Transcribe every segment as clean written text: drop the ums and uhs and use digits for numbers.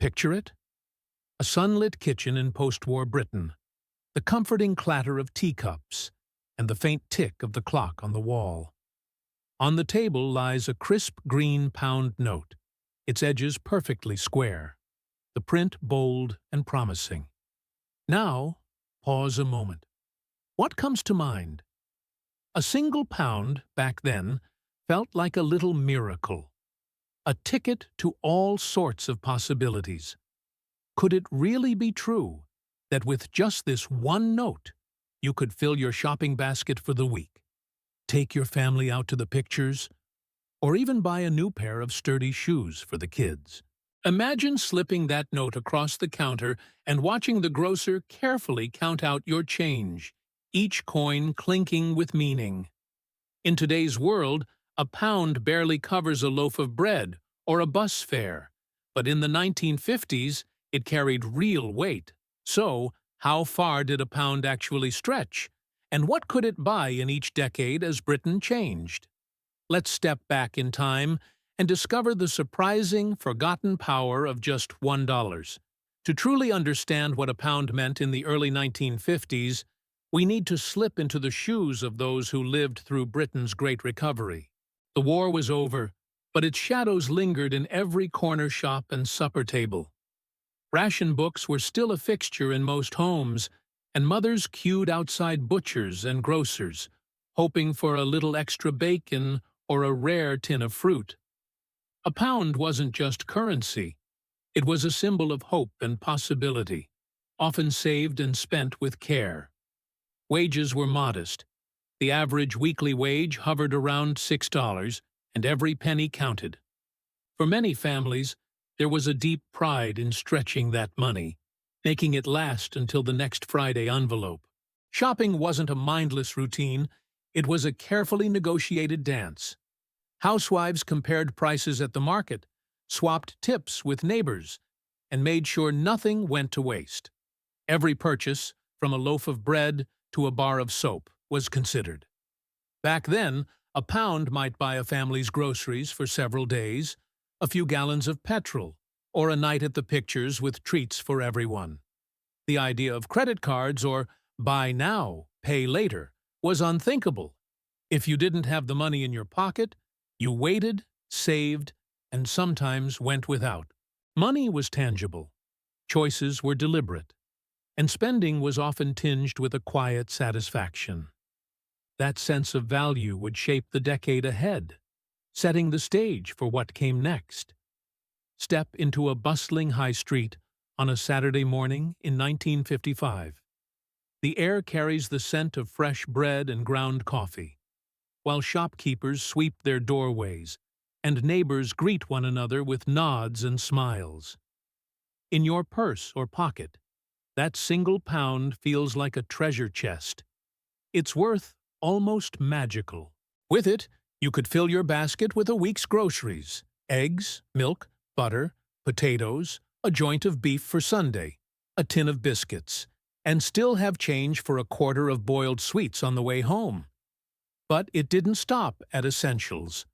Picture it: a sunlit kitchen in post-war Britain, the comforting clatter of teacups, and the faint tick of the clock on the wall. On the table lies a crisp green pound note, its edges perfectly square, the print bold and promising. Now, pause a moment. What comes to mind? A single pound, back then, felt like a little miracle, a ticket to all sorts of possibilities. Could it really be true that with just this one note, you could fill your shopping basket for the week, take your family out to the pictures, or even buy a new pair of sturdy shoes for the kids? Imagine slipping that note across the counter and watching the grocer carefully count out your change, each coin clinking with meaning. In today's world, a pound barely covers a loaf of bread or a bus fare, but in the 1950s, it carried real weight. So, how far did a pound actually stretch? And what could it buy in each decade as Britain changed? Let's step back in time and discover the surprising, forgotten power of just $1. To truly understand what a pound meant in the early 1950s, we need to slip into the shoes of those who lived through Britain's Great Recovery. The war was over, but its shadows lingered in every corner shop and supper table. Ration books were still a fixture in most homes, and mothers queued outside butchers and grocers, hoping for a little extra bacon or a rare tin of fruit. A pound wasn't just currency. It was a symbol of hope and possibility, often saved and spent with care. Wages were modest. The average weekly wage hovered around $6, and every penny counted. For many families, there was a deep pride in stretching that money, making it last until the next Friday envelope. Shopping wasn't a mindless routine, it was a carefully negotiated dance. Housewives compared prices at the market, swapped tips with neighbors, and made sure nothing went to waste. Every purchase, from a loaf of bread to a bar of soap, was considered. Back then, a pound might buy a family's groceries for several days, a few gallons of petrol, or a night at the pictures with treats for everyone. The idea of credit cards or buy now, pay later was unthinkable. If you didn't have the money in your pocket, you waited, saved, and sometimes went without. Money was tangible. Choices were deliberate. And spending was often tinged with a quiet satisfaction. That sense of value would shape the decade ahead, setting the stage for what came next. Step into a bustling high street on a Saturday morning in 1955. The air carries the scent of fresh bread and ground coffee, while shopkeepers sweep their doorways and neighbors greet one another with nods and smiles. In your purse or pocket, that single pound feels like a treasure chest. Its worth almost magical. With it, you could fill your basket with a week's groceries: eggs, milk, butter, potatoes, a joint of beef for Sunday, a tin of biscuits, and still have change for a quarter of boiled sweets on the way home. But it didn't stop at essentials.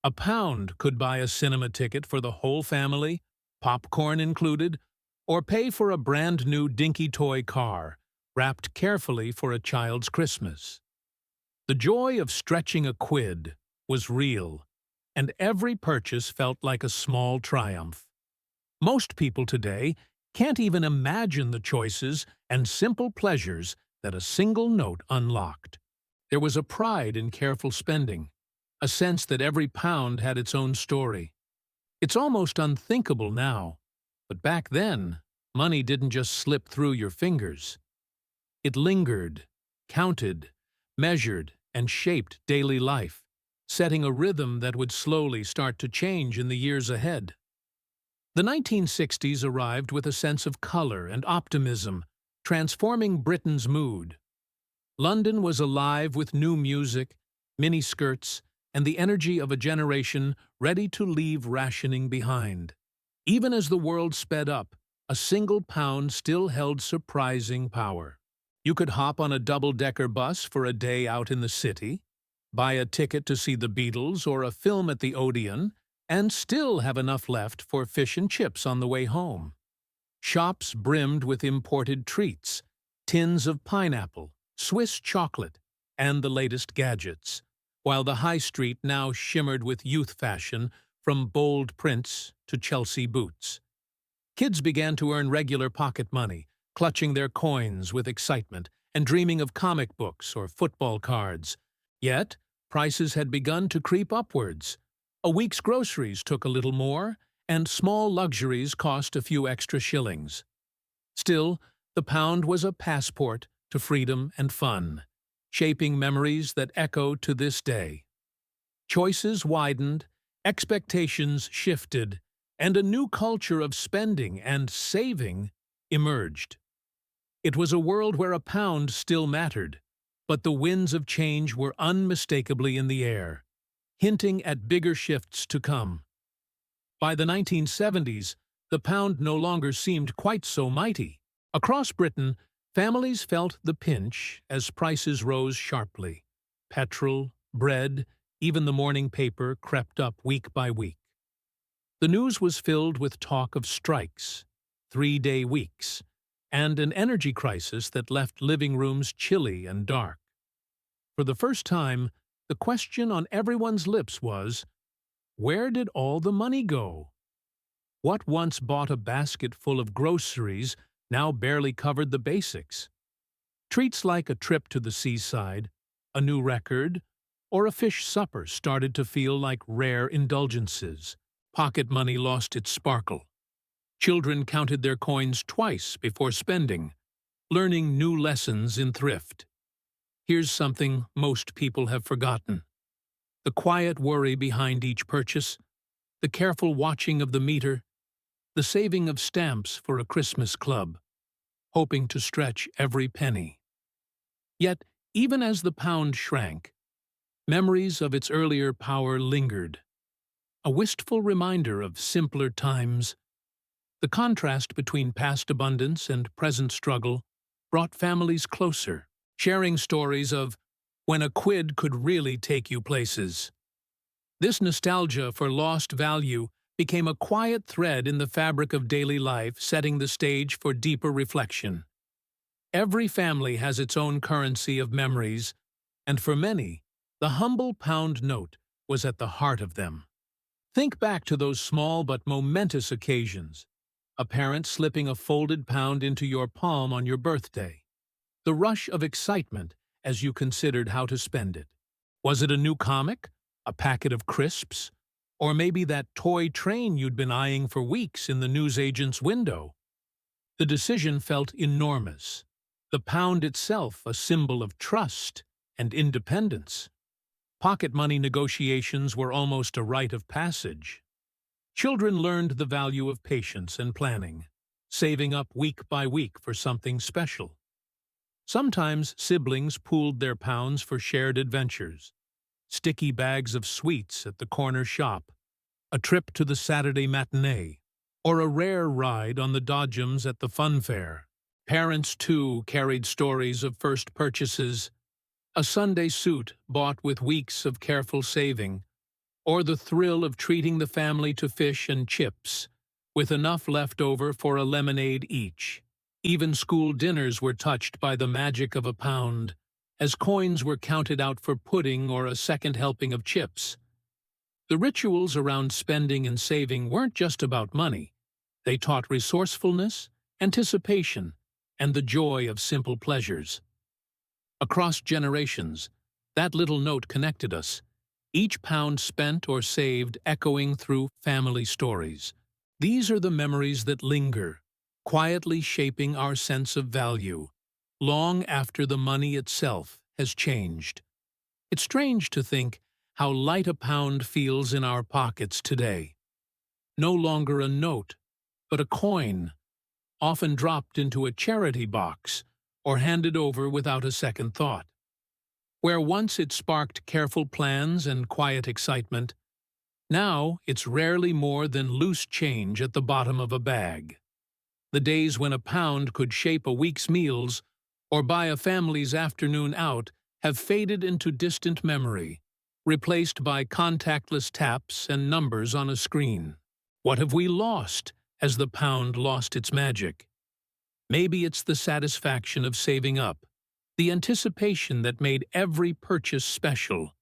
A pound could buy a cinema ticket for the whole family, popcorn included, or pay for a brand-new dinky toy car, wrapped carefully for a child's Christmas. The joy of stretching a quid was real, and every purchase felt like a small triumph. Most people today can't even imagine the choices and simple pleasures that a single note unlocked. There was a pride in careful spending, a sense that every pound had its own story. It's almost unthinkable now, but back then, money didn't just slip through your fingers. It lingered, counted, measured, and shaped daily life, setting a rhythm that would slowly start to change in the years ahead. The 1960s arrived with a sense of color and optimism, transforming Britain's mood. London was alive with new music, miniskirts, and the energy of a generation ready to leave rationing behind. Even as the world sped up, a single pound still held surprising power. You could hop on a double-decker bus for a day out in the city, buy a ticket to see the Beatles or a film at the Odeon, and still have enough left for fish and chips on the way home. Shops brimmed with imported treats, tins of pineapple, Swiss chocolate, and the latest gadgets, while the high street now shimmered with youth fashion from bold prints to Chelsea boots. Kids began to earn regular pocket money, clutching their coins with excitement and dreaming of comic books or football cards. Yet, prices had begun to creep upwards. A week's groceries took a little more, and small luxuries cost a few extra shillings. Still, the pound was a passport to freedom and fun, shaping memories that echo to this day. Choices widened, expectations shifted, and a new culture of spending and saving emerged. It was a world where a pound still mattered, but the winds of change were unmistakably in the air, hinting at bigger shifts to come. By the 1970s, the pound no longer seemed quite so mighty. Across Britain, families felt the pinch as prices rose sharply. Petrol, bread, even the morning paper crept up week by week. The news was filled with talk of strikes, three-day weeks, and an energy crisis that left living rooms chilly and dark. For the first time, the question on everyone's lips was, where did all the money go? What once bought a basket full of groceries now barely covered the basics? Treats like a trip to the seaside, a new record, or a fish supper started to feel like rare indulgences. Pocket money lost its sparkle. Children counted their coins twice before spending, learning new lessons in thrift. Here's something most people have forgotten: the quiet worry behind each purchase, the careful watching of the meter, the saving of stamps for a Christmas club, hoping to stretch every penny. Yet, even as the pound shrank, memories of its earlier power lingered, a wistful reminder of simpler times. The contrast between past abundance and present struggle brought families closer, sharing stories of when a quid could really take you places. This nostalgia for lost value became a quiet thread in the fabric of daily life, setting the stage for deeper reflection. Every family has its own currency of memories, and for many, the humble pound note was at the heart of them. Think back to those small but momentous occasions: a parent slipping a folded pound into your palm on your birthday, the rush of excitement as you considered how to spend it. Was it a new comic, a packet of crisps, or maybe that toy train you'd been eyeing for weeks in the newsagent's window? The decision felt enormous, the pound itself a symbol of trust and independence. Pocket money negotiations were almost a rite of passage. Children learned the value of patience and planning, saving up week by week for something special. Sometimes siblings pooled their pounds for shared adventures: sticky bags of sweets at the corner shop, a trip to the Saturday matinee, or a rare ride on the dodgems at the fun fair. Parents, too, carried stories of first purchases: a Sunday suit bought with weeks of careful saving, or the thrill of treating the family to fish and chips, with enough left over for a lemonade each. Even school dinners were touched by the magic of a pound, as coins were counted out for pudding or a second helping of chips. The rituals around spending and saving weren't just about money. They taught resourcefulness, anticipation, and the joy of simple pleasures. Across generations, that little note connected us, each pound spent or saved echoing through family stories. These are the memories that linger, quietly shaping our sense of value, long after the money itself has changed. It's strange to think how light a pound feels in our pockets today. No longer a note, but a coin, often dropped into a charity box or handed over without a second thought. Where once it sparked careful plans and quiet excitement, now it's rarely more than loose change at the bottom of a bag. The days when a pound could shape a week's meals or buy a family's afternoon out have faded into distant memory, replaced by contactless taps and numbers on a screen. What have we lost as the pound lost its magic? Maybe it's the satisfaction of saving up, the anticipation that made every purchase special.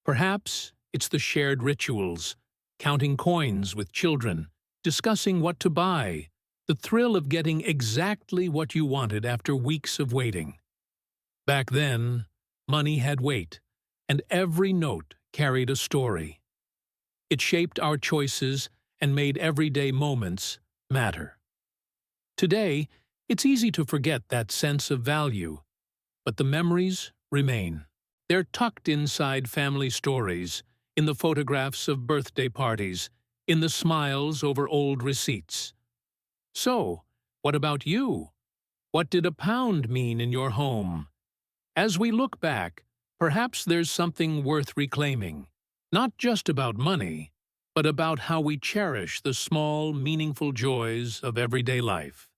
Perhaps it's the shared rituals, counting coins with children, discussing what to buy, the thrill of getting exactly what you wanted after weeks of waiting. Back then, money had weight, and every note carried a story. It shaped our choices and made everyday moments matter. Today, it's easy to forget that sense of value, but the memories remain. They're tucked inside family stories, in the photographs of birthday parties, in the smiles over old receipts. So, what about you? What did a pound mean in your home? As we look back, perhaps there's something worth reclaiming, not just about money, but about how we cherish the small, meaningful joys of everyday life.